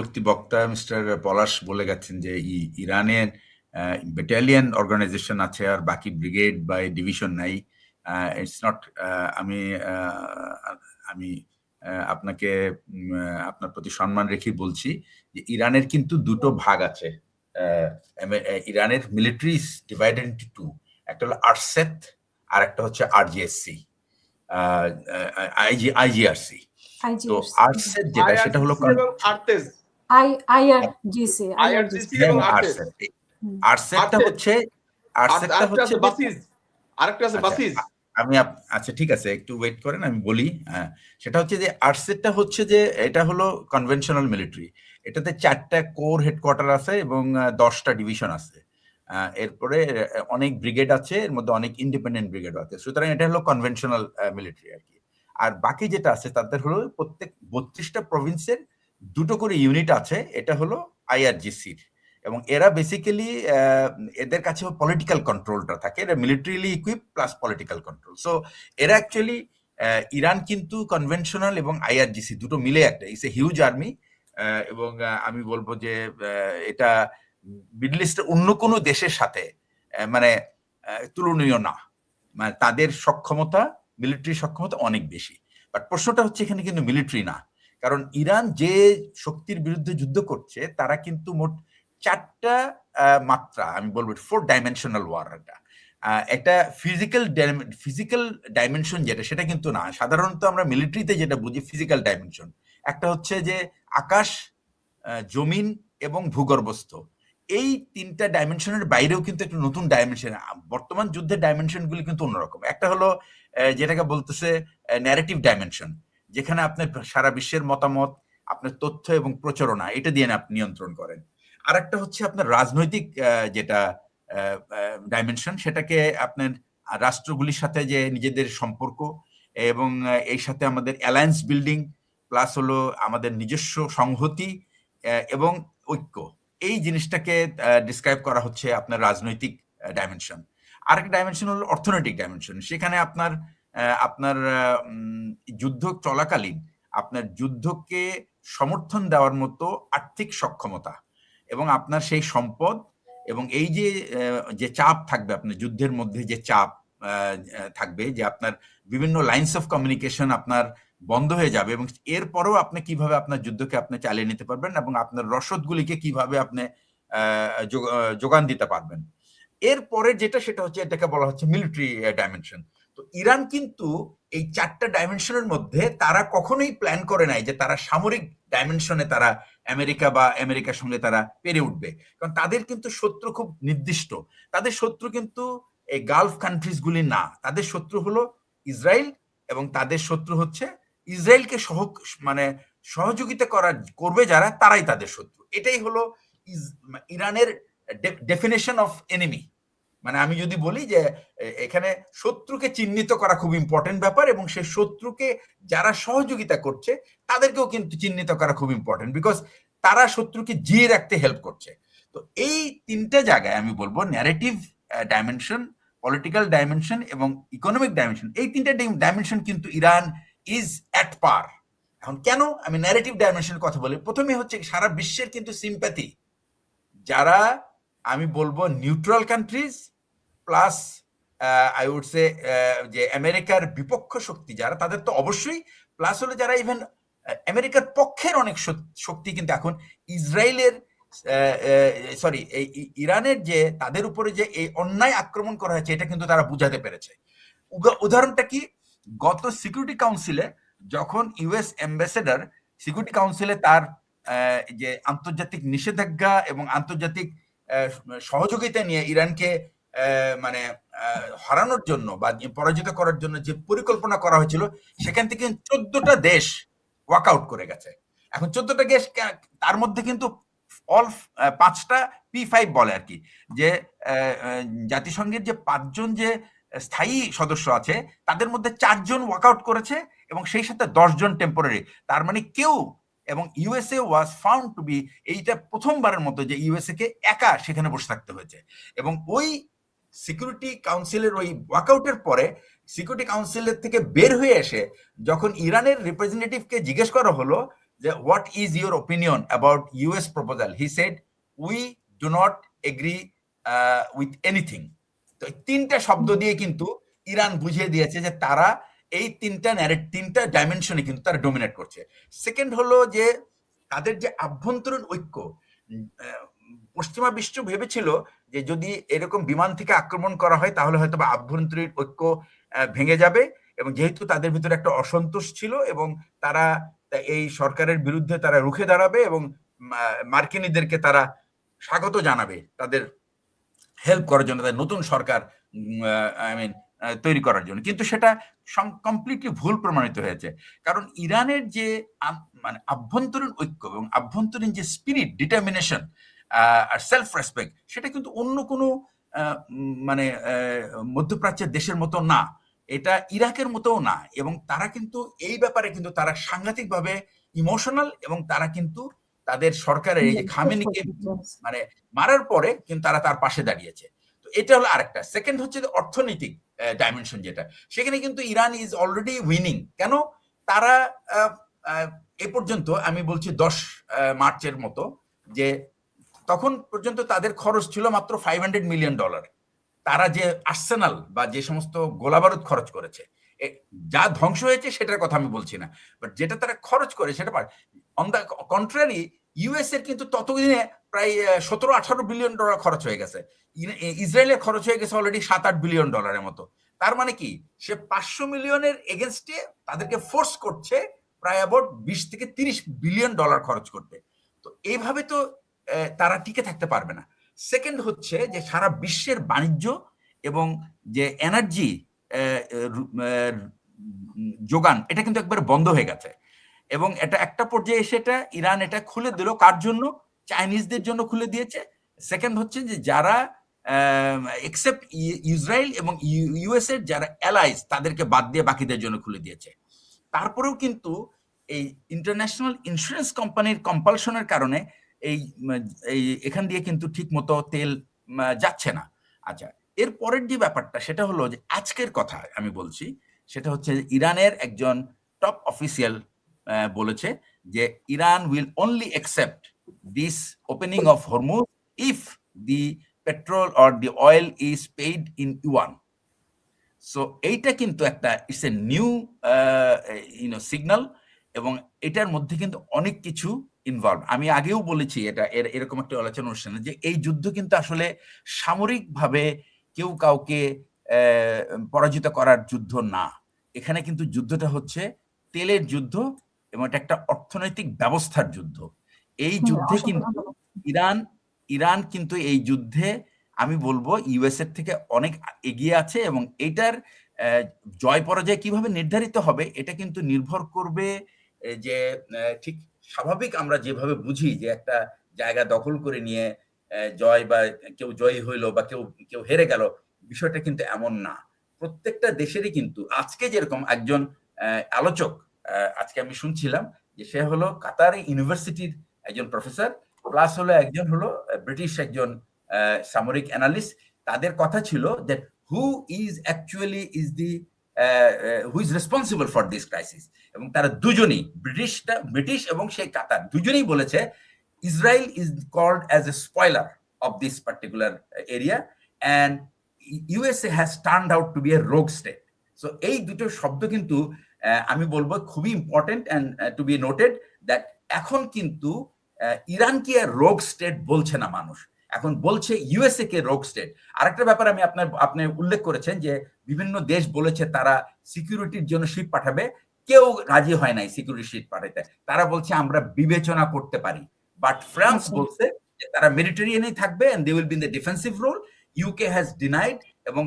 পরবর্তী বক্তা মিস্টার পলাশ বলে গেছেন যে ইরানের ব্যাটালিয়ন অর্গানাইজেশন আছে আর বাকি ব্রিগেড বা ডিভিশন নাই। It's not. আমি আমি আপনাকে আপনার প্রতি সম্মান রেখে বলছি যে ইরানের কিন্তু দুটো ভাগ আছে। ইরানের military is divided into two, একটা হলো আরসেত আর একটা হচ্ছে আরজিএসসি, আইজিআরসি। তো আরসেট যেটা সেটা হলো আরসেটটা হচ্ছে আমি আচ্ছা ঠিক আছে, একটু ওয়েট করেন, আমি বলি। সেটা হচ্ছে যে আরসেটটা হচ্ছে যে এটা হলো কনভেনশনাল মিলিটারি। এটাতে 4টা কোর হেডকোয়ার্টার আছে এবং 10টা ডিভিশন আছে। এরপরে অনেক ব্রিগেড আছে, এর মধ্যে অনেক ইন্ডিপেন্ডেন্ট ব্রিগেড আছে। সুতরাং এটা হলো কনভেনশনাল মিলিটারি আর কি। আর বাকি যেটা আছে তাদের হলো প্রত্যেক 32টা প্রভিন্সের 2টো করে ইউনিট আছে। এটা হলো আইআরজিসির, এবং এরা বেসিক্যালি এদের কাছে পলিটিক্যাল কন্ট্রোলটা থাকে। এরা militarily equip plus political control. So এরা অ্যাকচুয়ালি ইরান কিন্তু কনভেনশনাল এবং আইআরজিসি দুটো মিলে একটা ইটস এ হিউজ আর্মি। এবং আমি বলবো যে এটা মিডল ইস্টের অন্য কোনো দেশের সাথে মানে তুলনীয় না। মানে তাদের সক্ষমতা, মিলিটারি সক্ষমতা অনেক বেশি। বাট প্রশ্নটা হচ্ছে এখানে কিন্তু মিলিটারি না, কারণ ইরান যে শক্তির বিরুদ্ধে যুদ্ধ করছে তারা কিন্তু মোট 4টা মাত্রা, আমি বলবো 4 ডাইমেনশনাল ওয়ার। একটা ফিজিক্যাল ডাইমেনশন যেটা, সেটা কিন্তু না। সাধারণত আমরা মিলিটারিতে যেটা বুঝি ফিজিক্যাল ডাইমেনশন, একটা হচ্ছে যে আকাশ, জমিন এবং ভূগর্ভস্থ। এই 3টা ডাইমেনশনের বাইরেও কিন্তু একটা নতুন ডাইমেনশন, বর্তমান যুদ্ধের ডাইমেনশনগুলি কিন্তু অন্যরকম। একটা হলো যেটাকে বলতেছে ন্যারেটিভ ডাইমেনশন, যেখানে আপনার সারা বিশ্বের মতামত, আপনার তথ্য এবং প্রচারণা, এটা দিয়ে আপনি নিয়ন্ত্রণ করেন। আর একটা হচ্ছে আপনার রাজনৈতিক যেটা ডাইমেনশন, সেটাকে আপনার রাষ্ট্রগুলির সাথে যে নিজেদের সম্পর্ক এবং এই সাথে আমাদের অ্যালায়েন্স বিল্ডিং, প্লাস হলো আমাদের নিজস্ব সংহতি এবং ঐক্য, এই জিনিসটাকে ডিসক্রাইব করা হচ্ছে আপনার রাজনৈতিক ডাইমেনশন। আরেকটা ডাইমেনশন হলো অর্থনৈতিক ডাইমেনশন। সেখানে আপনার আপনার যুদ্ধ চলাকালীন আপনার যুদ্ধকে সমর্থন দেওয়ার মতো আর্থিক সক্ষমতা এবং আপনার সেই সম্পদ, এবং এই যে চাপ থাকবে আপনার যুদ্ধের মধ্যে, যে চাপ থাকবে, যে আপনার বিভিন্ন লাইনস অফ কমিউনিকেশন আপনার বন্ধ হয়ে যাবে, এবং এরপরেও আপনি কিভাবে আপনার যুদ্ধকে আপনি চালিয়ে নিতে পারবেন এবং আপনার রসদগুলিকে কিভাবে আপনি যোগান দিতে পারবেন। এরপরে যেটা, সেটা হচ্ছে এটাকে বলা হচ্ছে মিলিটারি ডাইমেনশন। তো ইরান কিন্তু এই 4টা ডাইমেনশনের মধ্যে তারা কখনোই প্ল্যান করে নাই যে তারা সামরিক ডাইমেনশনে তারা আমেরিকার সঙ্গে তারা পেরে উঠবে, কারণ তাদের কিন্তু শত্রু খুব নির্দিষ্ট। তাদের শত্রু কিন্তু এই গালফ কান্ট্রিজ গুলি না, তাদের শত্রু হলো ইসরায়েল, এবং তাদের শত্রু হচ্ছে ইসরায়েলকে মানে সহযোগিতা করবে যারা, তারাই তাদের শত্রু। এটাই হলো ইরানের ডেফিনেশন অফ এনিমি। মানে আমি যদি বলি যে এখানে শত্রুকে চিহ্নিত করা খুব ইম্পর্টেন্ট ব্যাপার, এবং সেই শত্রুকে যারা সহযোগিতা করছে তাদেরকেও কিন্তু চিহ্নিত করা খুব ইম্পর্টেন্ট, বিকজ তারা শত্রুকে জিয়ে রাখতে হেল্প করছে। তো এই 3টা জায়গায় আমি বলবো ন্যারেটিভ ডাইমেনশন, পলিটিক্যাল ডাইমেনশন এবং ইকোনমিক ডাইমেনশন, এই 3টা ডাইমেনশন কিন্তু ইরান ইজ অ্যাট পার। এখন কেন আমি ন্যারেটিভ ডাইমেনশনের কথা বলি, প্রথমে হচ্ছে সারা বিশ্বের কিন্তু সিম্প্যাথি, যারা আমি বলবো neutral countries plus I would say যে আমেরিকার বিপক্ষ শক্তি যারা, তাদের তো অবশ্যই, প্লাস হলো যারা ইভেন আমেরিকার পক্ষের অনেক শক্তি কিন্তু এখন ইসরায়েলের সরি ইরানের যে তাদের উপরে যে এই অন্যায় আক্রমণ করা হয়েছে, এটা কিন্তু তারা বুঝাতে পেরেছে। উদাহরণটা কি, গত সিকিউরিটি কাউন্সিলে যখন ইউএস অ্যাম্বাসেডর সিকিউরিটি কাউন্সিলে তার যে আন্তর্জাতিক নিষেধাজ্ঞা এবং আন্তর্জাতিক সহযোগিতা নিয়ে ইরানকে মানে হারানোর জন্য বা পরাজিত করার জন্য যে পরিকল্পনা করা হয়েছিল, সেখান থেকে 14টা দেশ ওয়াক আউট করে গেছে। এখন 14টা দেশ, তার মধ্যে কিন্তু অল 5টা P5 বলে আর কি, যে জাতিসংঘের যে 5জন যে স্থায়ী সদস্য আছে তাদের মধ্যে 4জন ওয়াক আউট করেছে, এবং সেই সাথে 10জন টেম্পোরারি। তার মানে কেউ, এবং USA was found to be, এইটা প্রথমবারের মতো যে ইউএসএ কে একা সেখানে বসে থাকতে হয়েছে। এবং ওই সিকিউরিটি কাউন্সিলের ওই ওয়াকআউটের পরে সিকিউরিটি কাউন্সিলের থেকে বের হয়ে এসে যখন ইরানের রিপ্রেজেন্টেটিভকে জিজ্ঞেস করা হলো যে what is your opinion about US proposal, he said we do not agree with anything. তো এই তিনটা শব্দ দিয়ে কিন্তু ইরান বুঝিয়ে দিয়েছে যে তারা এই তিনটা ডাইমেনশনে কিন্তু তারা ডোমিনেট করছে। সেকেন্ড হলো যে তাদের যে আভ্যন্তরীণ ঐক্য, পশ্চিমা বিশ্ব ভেবেছিল যে যদি এরকম বিমান থেকে আক্রমণ করা হয় তাহলে হয়তো বা আভ্যন্তরীণ ঐক্য ভেঙে যাবে, এবং যেহেতু তাদের ভিতরে একটা অসন্তোষ ছিল এবং তারা এই সরকারের বিরুদ্ধে তারা রুখে দাঁড়াবে এবং মার্কিনীদেরকে তারা স্বাগত জানাবে তাদের হেল্প করার জন্য, তাদের নতুন সরকার তৈরি করার জন্য। কিন্তু সেটা কমপ্লিটলি ভুল প্রমাণিত হয়েছে, কারণ ইরানের যে মানে আভ্যন্তরীণ ঐক্য এবং আভ্যন্তরীণ যে স্পিরিট, ডিটারমিনেশন আর সেলফ রেসপেক্ট, সেটা কিন্তু অন্য কোনো মানে মধ্যপ্রাচ্যের দেশের মতো না, এটা ইরাকের মতোও না। এবং তারা কিন্তু এই ব্যাপারে কিন্তু তারা সাংঘাতিকভাবে ইমোশনাল, এবং তারা কিন্তু তাদের সরকারের এই যে খামেনিকে মানে মারার পরে কিন্তু তারা তার পাশে দাঁড়িয়েছে। তো এটা হলো আরেকটা। সেকেন্ড হচ্ছে যে অর্থনৈতিক ডাইমেনশন, যেটা সেখানে কিন্তু ইরান ইজ অলরেডি উইনিং। কেন? তারা এ পর্যন্ত আমি বলছি 10 মার্চের মতো, যে তখন পর্যন্ত তাদের খরচ ছিল মাত্র $500 মিলিয়ন। তারা যে আর্সেনাল বা যে সমস্ত গোলাবারুদ খরচ করেছে, যা ধ্বংস হয়েছে সেটার কথা আমি বলছি না, বাট যেটা তারা খরচ করে সেটা অন দ্য কন্ট্রারি ইউএস এর কিন্তু ততদিনে প্রায় $17-18 বিলিয়ন খরচ হয়ে গেছে। ইসরায়েলের খরচ হয়ে গেছে অলরেডি $7-8 বিলিয়ন মতো। তার মানে কি, সে 500 মিলিয়নের এগেনস্টে তাদেরকে ফোর্স করছে প্রায় অ্যাবাউট 20 থেকে 30 বিলিয়ন ডলার খরচ করতে। তো এইভাবে তো তারা টিকে থাকতে পারবে না। সেকেন্ড হচ্ছে যে সারা বিশ্বের বাণিজ্য এবং যে এনার্জি যোগান, এটা কিন্তু একবার বন্ধ হয়ে গেছে, এবং এটা একটা পর্যায়ে এসে এটা ইরান এটা খুলে দিল। কার জন্য? চাইনিজদের জন্য খুলে দিয়েছে। সেকেন্ড হচ্ছে যে যারা এক্সেপ্ট ইসরায়েল এবং ইউএস এর যারা অ্যালাইজ, তাদেরকে বাদ দিয়ে বাকিদের জন্য খুলে দিয়েছে। তারপরেও কিন্তু এই ইন্টারন্যাশনাল ইন্স্যুরেন্স কোম্পানির কম্পালশনের কারণে এই এখান দিয়ে কিন্তু ঠিক মতো তেল যাচ্ছে না। আচ্ছা, এর পরের যে ব্যাপারটা সেটা হলো যে আজকের কথা আমি বলছি, সেটা হচ্ছে ইরানের একজন টপ অফিসিয়াল বলেছে যে Iran will only accept this opening of Hormuz if the petrol or the oil is paid in yuan. So এইটা কিন্তু একটা ইটস এ নিউ সিগন্যাল, এবং এটার মধ্যে কিন্তু অনেক কিছু ইনভলভ। আমি আগেও বলেছি এটা এরকম একটা আলোচনা অনুষ্ঠানে, যে এই যুদ্ধ কিন্তু আসলে সামরিকভাবে কেউ কাউকে পরাজিত করার যুদ্ধ না। এখানে কিন্তু যুদ্ধটা হচ্ছে তেলের যুদ্ধ, এবং এটা একটা অর্থনৈতিক ব্যবস্থার যুদ্ধ। এই যুদ্ধে কিন্তু ইরান কিন্তু এই যুদ্ধে আমি বলবো ইউএস এর থেকে অনেক এগিয়ে আছে, এবং এটার জয় পরাজয় কিভাবে নির্ধারিত হবে এটা কিন্তু নির্ভর করবে যে ঠিক স্বাভাবিক আমরা যেভাবে বুঝি যে একটা জায়গা দখল করে নিয়ে জয়, বা কেউ জয়ী হইলো বা কেউ হেরে গেল, বিষয়টা কিন্তু এমন না। প্রত্যেকটা দেশেরই কিন্তু আজকে যেরকম একজন আলোচক আজকে আমি শুনছিলাম যে সে হলো কাতার ইউনিভার্সিটির একজন প্রফেসর, প্লাস হলো একজন হলো ব্রিটিশ একজন সামরিক অ্যানালিস্ট। তাদের কথা ছিল that who is responsible for this crisis, এবং তারা দুজনেই ব্রিটিশ এবং সেই কাতার দুজনেই বলেছে Israel is called as a spoiler of this particular area, and USA has turned out to be a rogue state. So এই দুটো শব্দ কিন্তু আমি বলবো খুবই important and to be noted, that এখন কিন্তু ইরানকে রোগ স্টেট বলছে না মানুষ, এখন বলছে ইউএসএ কে রোগ স্টেট। আরেকটা ব্যাপার আপনি উল্লেখ করেছেন যে বিভিন্ন দেশ বলেছে তারা সিকিউরিটির জন্য শিপ পাঠাবে, কেউ রাজি হয় নাই সিকিউরিটি শিপ পাঠাতে। তারা বলছে আমরা বিবেচনা করতে পারি, বাট ফ্রান্স বলছে যে তারা মেডিটেরিয়ানেই থাকবে and they will be in the defensive role. UK has denied, এবং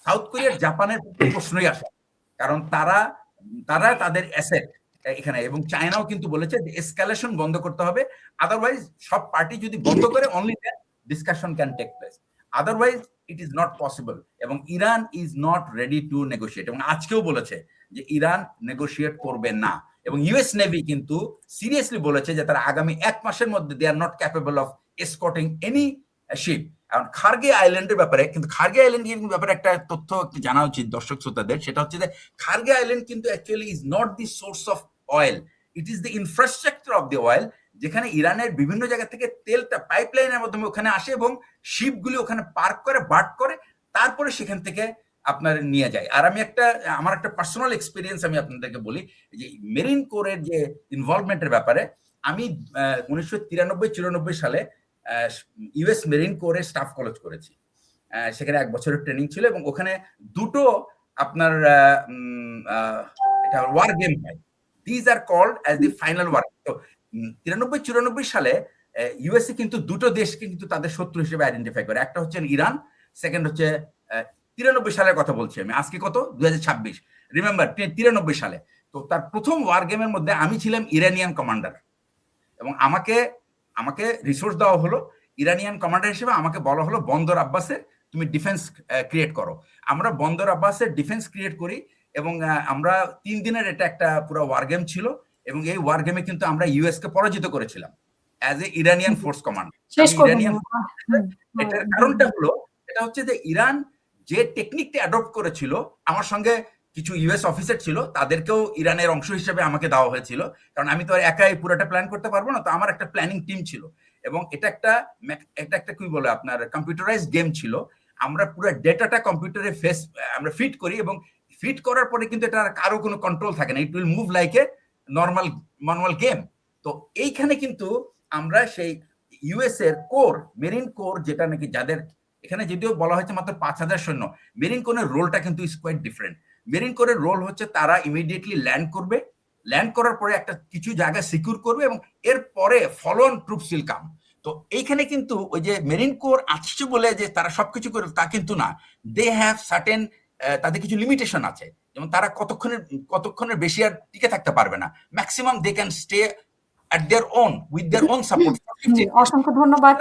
সাউথ কোরিয়ার জাপানের প্রশ্নই আসে, কারণ তারা তাদের অ্যাসেট এখানে, এবং চায়নাও কিন্তু বলেছে যে এসকালেশন বন্ধ করতে হবে, আদারওয়াইজ সব পার্টি যদি বন্ধ করে only then discussion can take place, otherwise it is not possible. এবং Iran is not ready to negotiate, এবং আজকেও বলেছে যে ইরান নেগোশিয়েট করবে না, এবং ইউএস নেভি কিন্তু সিরিয়াসলি বলেছে যে তারা আগামী 1 মাসের মধ্যে they are not capable of escorting any ship. এখন খার্গে আইল্যান্ডের ব্যাপারে, কিন্তু খার্গে আইল্যান্ডের ব্যাপারে একটা তথ্য জানা উচিত দর্শক শ্রোতাদের, সেটা হচ্ছে যে খার্গে আইল্যান্ড কিন্তু actually is not the source of oil, it is the infrastructure of the oil, যেখানে ইরানের বিভিন্ন জায়গা থেকে তেলটা পাইপলাইনের মাধ্যমে ওখানে আসে এবং শিপগুলি ওখানে পার্ক করে বার্ট করে, তারপরে সেখান থেকে আপনার নিয়ে যায়। আর আমি আমার একটা পার্সোনাল এক্সপিরিয়েন্স আমি আপনাদেরকে বলি, যে মেরিন কোরের যে ইনভলভমেন্টের ব্যাপারে, আমি 1993-94 সালে ইউএস মেরিন কোরের স্টাফ কলেজ করেছি। সেখানে 1 বছরের ট্রেনিং ছিল এবং ওখানে দুটো আপনার এটা ওয়ার গেম হয়। These are called as the final war. তো 93-94 সালে ইউএসএ কিন্তু দুটো দেশকে কিন্তু তাদের শত্রু হিসেবে আইডেন্টিফাই করে। একটা হচ্ছে ইরান, সেকেন্ড হচ্ছে 93 সালের কথা বলছি আমি, আজকে কত 2026, রিমেম্বার 93 সালে। তো তার প্রথম ওয়ার গেমের মধ্যে আমি ছিলাম ইরানিয়ান কমান্ডার এবং আমাকে রিসোর্স দেওয়া হলো ইরানিয়ান কমান্ডার হিসেবে। আমাকে বলা হলো বন্দর আব্বাসে তুমি ডিফেন্স ক্রিয়েট করো। আমরা বন্দর আব্বাসের ডিফেন্স ক্রিয়েট করি এবং আমরা 3 দিনের এটা একটা পুরো ওয়ার গেম ছিল এবং এই ওয়ার গেমে কিন্তু আমরা ইউএস কে পরাজিত করেছিলাম as a Iranian force commander. এটার কারণটা হলো, এটা হচ্ছে যে ইরান যে টেকনিকটা অ্যাডপ্ট করেছিল, আমার সঙ্গে কিছু ইউএস অফিসার ছিল, তাদেরকেও ইরানের অংশ হিসেবে আমাকে দেওয়া হয়েছিল, কারণ আমি তো আর একাই পুরোটা প্ল্যান করতে পারবো না। তো আমার একটা প্ল্যানিং টিম ছিল এবং এটা একটা কি বলে আপনার কম্পিউটারাইজড গেম ছিল। আমরা পুরো ডেটাটা কম্পিউটারে আমরা ফিট করি এবং ফিট করার পরে কিন্তু এটা কারো কোনো কন্ট্রোল থাকে না, it will move like a normal game. তো এইখানে কিন্তু আমরা সেই ইউএস এর কোর, মেরিন কোর, যেটা নাকি যাদের এখানে যদিও বলা হয়েছে মাত্র 5000 সৈন্য, মেরিন কোরের রোলটা কিন্তু ইজ কোয়াইট ডিফারেন্ট। মেরিন কোরের রোল হচ্ছে তারা ইমিডিয়েটলি ল্যান্ড করবে, ল্যান্ড করার পরে একটা কিছু জায়গা সিকিউর করবে এবং এরপরে follow on troops will come. তো এইখানে কিন্তু ওই যে মেরিন কোর আসছে বলে যে তারা সবকিছু করে তা কিন্তু না, দে হ্যাভ সার্টেন, তাদের কিছু লিমিটেশন আছে। যেমন তারা কতক্ষণের বেশি আর টিকে থাকতে পারবে না, maximum they can stay at their own with their own support. অসংখ্য ধন্যবাদ।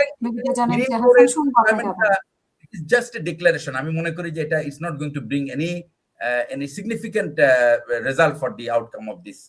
It's just a declaration. আমি মনে করি যে এটা is not going to bring any significant result for the outcome of this